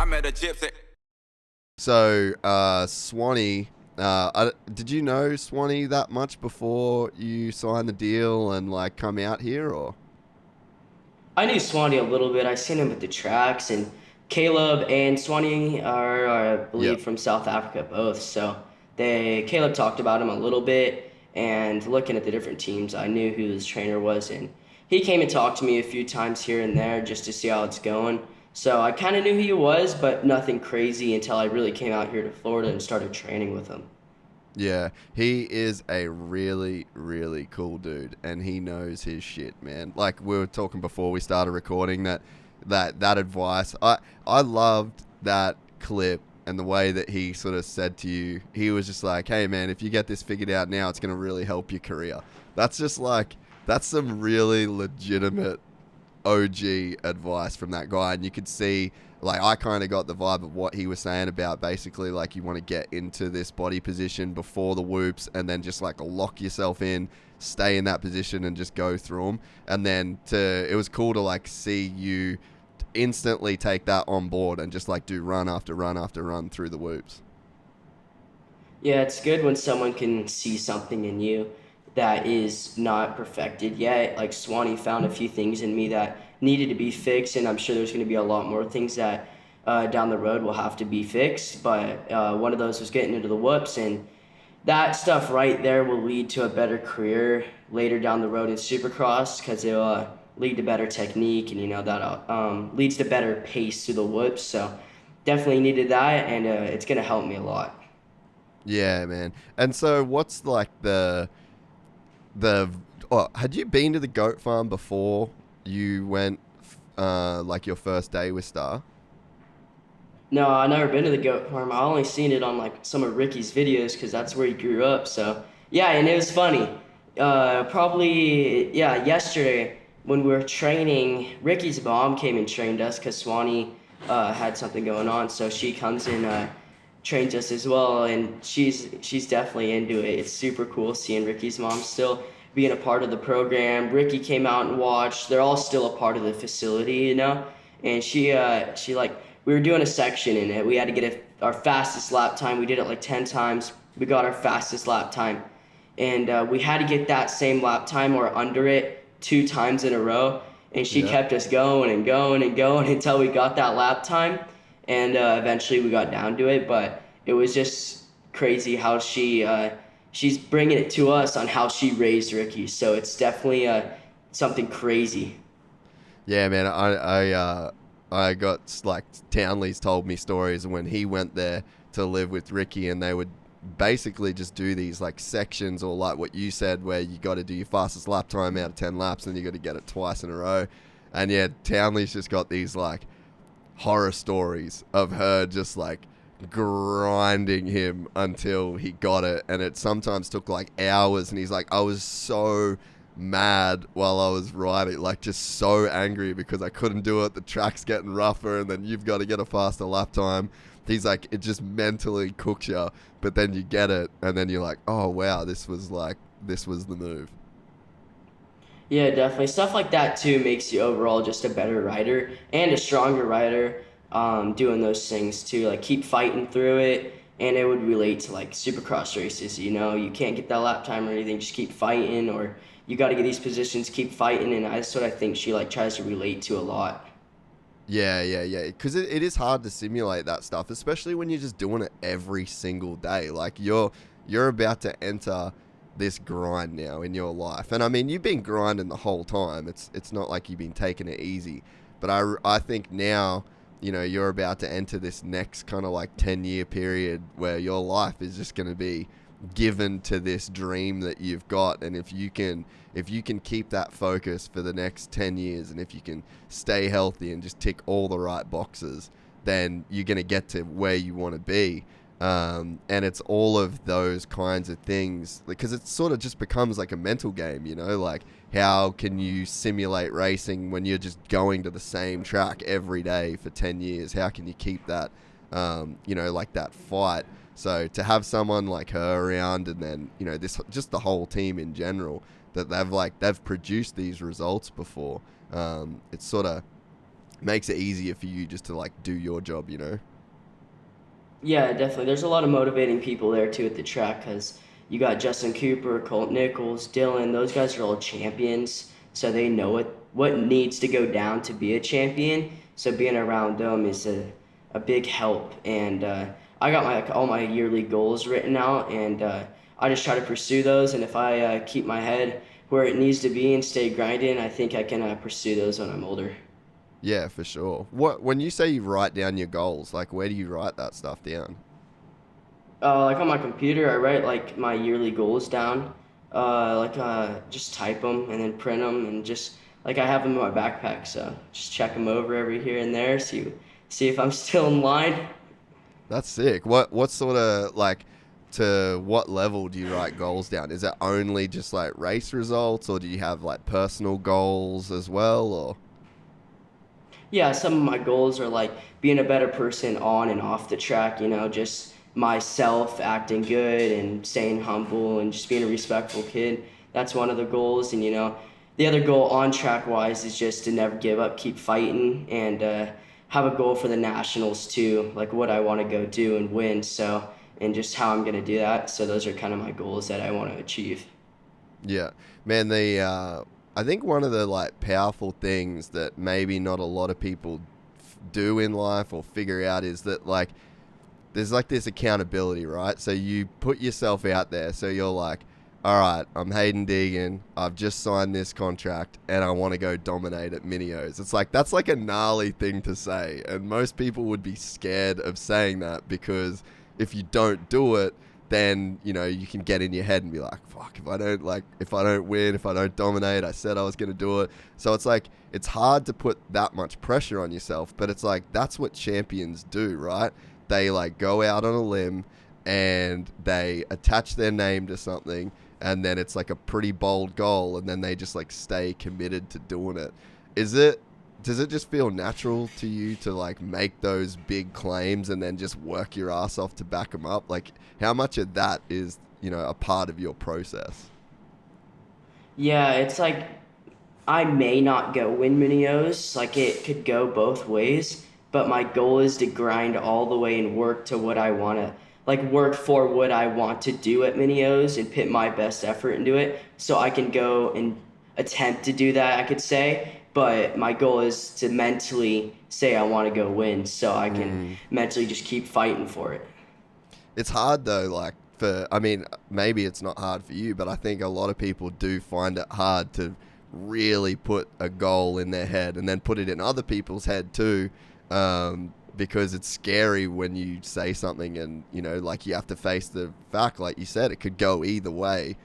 I met a gypsy. So, Swanee, did you know Swanee that much before you signed the deal and like come out here, or? I knew Swanee a little bit. I seen him at the tracks, and Caleb and Swanee are I believe, Yep. from South Africa both. So Caleb talked about him a little bit, and looking at the different teams, I knew who his trainer was, and he came and talked to me a few times here and there just to see how it's going. So I kind of knew who he was, but nothing crazy until I really came out here to Florida and started training with him. Yeah, he is a really, really cool dude, and he knows his shit, man. Like we were talking before we started recording, that advice. I loved that clip and the way that he sort of said to you. He was just like, "Hey, man, if you get this figured out now, it's going to really help your career." That's just like that's some really legitimate OG advice from that guy, and you could see, like, I kind of got the vibe of what he was saying about basically like you want to get into this body position before the whoops and then just like lock yourself in, stay in that position and just go through them. And then it was cool to like see you instantly take that on board and just like do run after run after run through the whoops. Yeah, it's good when someone can see something in you that is not perfected yet. Like Swanee found a few things in me that needed to be fixed, and I'm sure there's going to be a lot more things that down the road will have to be fixed. But one of those was getting into the whoops, and that stuff right there will lead to a better career later down the road in Supercross, because it'll lead to better technique, and that leads to better pace through the whoops. So definitely needed that, and it's going to help me a lot. Yeah, man. And so what's like had you been to the goat farm before you went like your first day with Star? No, I never been to the goat farm. I only seen it on like some of Ricky's videos because that's where he grew up. So yeah, and it was funny. Yesterday when we were training, Ricky's mom came and trained us because Swanee had something going on. So she comes and trains us as well, and she's definitely into it. It's super cool seeing Ricky's mom still being a part of the program. Ricky came out and watched. They're all still a part of the facility, and she like, we were doing a section in it. We had to get our fastest lap time. We did it like 10 times. We got our fastest lap time, and we had to get that same lap time or under it 2 times in a row, and she kept us going and going and going until we got that lap time. And eventually we got down to it, but it was just crazy how she's bringing it to us on how she raised Ricky. So it's definitely something crazy. Yeah, man. I got like Townley's told me stories when he went there to live with Ricky, and they would basically just do these like sections, or like what you said, where you got to do your fastest lap time out of 10 laps, and you got to get it twice in a row. And yeah, Townley's just got these like horror stories of her just like grinding him until he got it, and it sometimes took like hours, and he's like, I was so mad while I was riding, like just so angry because I couldn't do it, the track's getting rougher, and then you've got to get a faster lap time. He's like, it just mentally cooks you, but then you get it, and then you're like, oh wow, this was the move. Yeah, definitely. Stuff like that, too, makes you overall just a better rider and a stronger rider, doing those things, too. Like, keep fighting through it, and it would relate to, like, Supercross races, You can't get that lap time or anything, just keep fighting, or you got to get these positions, keep fighting, and that's what I think she, like, tries to relate to a lot. Yeah. Because it is hard to simulate that stuff, especially when you're just doing it every single day. Like, you're about to enter this grind now in your life, and I mean, you've been grinding the whole time. It's not like you've been taking it easy, but I think now, you're about to enter this next kind of like 10-year period where your life is just going to be given to this dream that you've got. And if you can keep that focus for the next 10 years, and if you can stay healthy and just tick all the right boxes, then you're going to get to where you want to be. And it's all of those kinds of things, because it sort of just becomes like a mental game, like how can you simulate racing when you're just going to the same track every day for 10 years? How can you keep that, like that fight? So to have someone like her around, and then, just the whole team in general, that they've produced these results before, it's sort of makes it easier for you just to like do your job, you know? Yeah, definitely. There's a lot of motivating people there too at the track because you got Justin Cooper, Colt Nichols, Dylan. Those guys are all champions, so they know what needs to go down to be a champion. So being around them is a big help. And I got all my yearly goals written out, and I just try to pursue those. And if I keep my head where it needs to be and stay grinding, I think I can pursue those when I'm older. Yeah, for sure. When you say you write down your goals, like where do you write that stuff down? Like on my computer, I write like my yearly goals down. Just type them and then print them, and just like I have them in my backpack, so just check them over every here and there, see if I'm still in line. That's sick. What sort of like, to what level do you write goals down? Is it only just like race results, or do you have like personal goals as well, or? Yeah, some of my goals are like being a better person on and off the track, just myself acting good and staying humble and just being a respectful kid. That's one of the goals. And, the other goal on track wise is just to never give up, keep fighting, and have a goal for the nationals too, like what I want to go do and win. So, and just how I'm going to do that. So those are kind of my goals that I want to achieve. Yeah, man, I think one of the like powerful things that maybe not a lot of people do in life or figure out is that like there's like this accountability, right? So you put yourself out there. So you're like, all right, I'm Haiden Deegan. I've just signed this contract and I want to go dominate at Minios. It's like, that's like a gnarly thing to say. And most people would be scared of saying that because if you don't do it, then, you can get in your head and be like, fuck, if I don't win, if I don't dominate, I said I was going to do it. So it's like, it's hard to put that much pressure on yourself, but it's like, that's what champions do, right? They like go out on a limb and they attach their name to something, and then it's like a pretty bold goal, and then they just like stay committed to doing it. Does it just feel natural to you to like make those big claims and then just work your ass off to back them up? Like, how much of that is, a part of your process? Yeah, it's like I may not go win Minios. Like it could go both ways, but my goal is to grind all the way and work to what I want to, like work for what I want to do at Minios and put my best effort into it so I can go and attempt to do that, I could say. But my goal is to mentally say I want to go win so I can mentally just keep fighting for it. It's hard though, like maybe it's not hard for you, but I think a lot of people do find it hard to really put a goal in their head and then put it in other people's head too, because it's scary when you say something and, like you have to face the fact, like you said, it could go either way.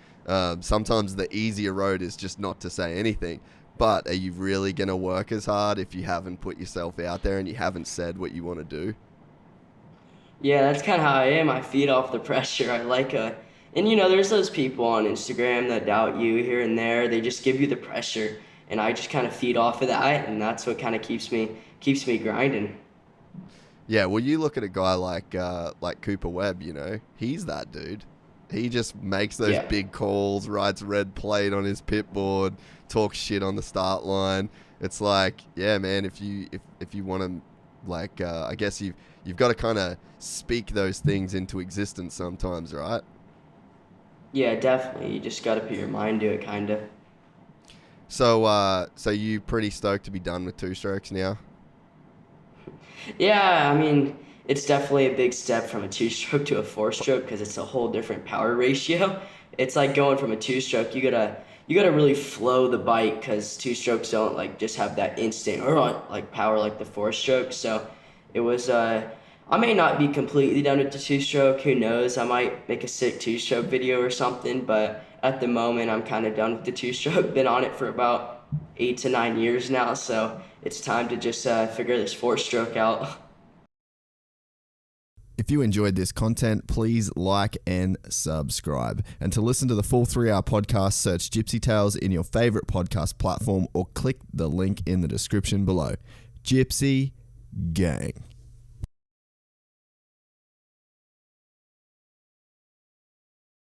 Sometimes the easier road is just not to say anything. But are you really going to work as hard if you haven't put yourself out there and you haven't said what you want to do? Yeah, that's kind of how I am. I feed off the pressure. There's those people on Instagram that doubt you here and there. They just give you the pressure, and I just kind of feed off of that, and that's what kind of keeps me grinding. Yeah, well, you look at a guy like Cooper Webb. He's that dude. He just makes those big calls, rides red plate on his pit board, talks shit on the start line. It's like, yeah, man, if you want to, like, I guess you've got to kind of speak those things into existence sometimes, right? Yeah, definitely. You just got to put your mind to it, kind of. So you pretty stoked to be done with two strokes now? Yeah, I mean, it's definitely a big step from a two-stroke to a four-stroke because it's a whole different power ratio. It's like going from a two-stroke, you gotta really flow the bike because two-strokes don't like just have that instant or like power like the four-stroke. So it was I may not be completely done with the two-stroke. Who knows? I might make a sick two-stroke video or something. But at the moment, I'm kind of done with the two-stroke. Been on it for about 8 to 9 years now, so it's time to just figure this four-stroke out. If you enjoyed this content, please like and subscribe. And to listen to the full 3-hour podcast, search Gypsy Tales in your favorite podcast platform or click the link in the description below. Gypsy Gang.